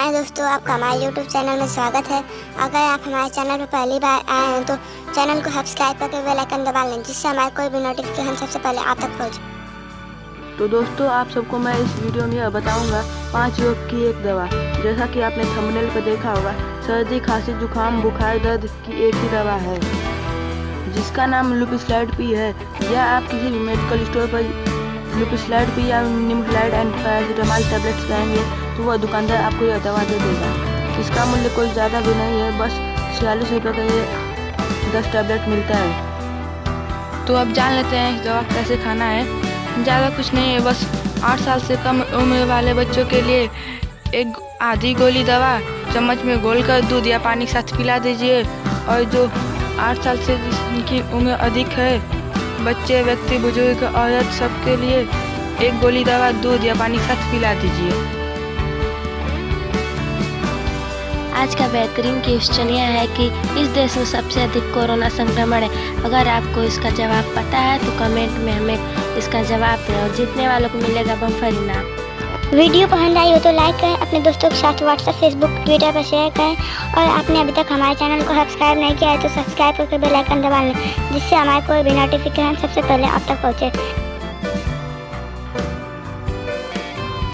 हाय दोस्तों, आपका हमारे YouTube चैनल में स्वागत है। अगर आप हमारे चैनल पर पहली बार आए हैं तो चैनल को सब्सक्राइब करके बेल आइकन दबा लें, जिससे हमारे कोई भी नोटिफिकेशन सबसे पहले आप तक पहुंचे। तो दोस्तों, आप सबको मैं इस वीडियो में यह बताऊंगा 5 योग की एक दवा। जैसा कि आपने थंबनेल पर देखा होगा, सर्दी, खांसी, जुकाम, बुखार, दर्द की एक ही दवा है जिसका नाम लुपिस्लाइड पी है। यह आप किसी भी मेडिकल स्टोर पर लुपिस्लाइड पी या निम्फलाइड एंड पैरासीटामोल टैबलेट्स कहेंगे तो वह दुकानदार आपको यह दवा दे देगा। इसका मूल्य कोई ज़्यादा भी नहीं है, बस 46 रुपये का ये 10 टैबलेट मिलता है। तो अब जान लेते हैं इस दवा कैसे खाना है। ज़्यादा कुछ नहीं है, बस 8 साल से कम उम्र वाले बच्चों के लिए एक आधी गोली दवा चम्मच में घोलकर दूध या पानी के साथ पिला दीजिए। और जो 8 साल से जिनकी उम्र अधिक है, बच्चे, व्यक्ति, बुजुर्ग, औरत, सबके लिए एक गोली दवा दूध या पानी के साथ पिला दीजिए। आज का बेहतरीन क्वेश्चन यह है कि इस देश में सबसे अधिक कोरोना संक्रमण है। अगर आपको इसका जवाब पता है तो कमेंट में हमें इसका जवाब दें और जीतने वालों को मिलेगा बम्पर इनाम। वीडियो पसंद आई हो तो लाइक करें, अपने दोस्तों के साथ व्हाट्सएप, फेसबुक, ट्विटर पर शेयर करें और आपने अभी तक हमारे चैनल को सब्सक्राइब नहीं किया है तो सब्सक्राइब करके बेल आइकन दबा लें, जिससे हमारे कोई भी नोटिफिकेशन सबसे पहले आप तक पहुँचे।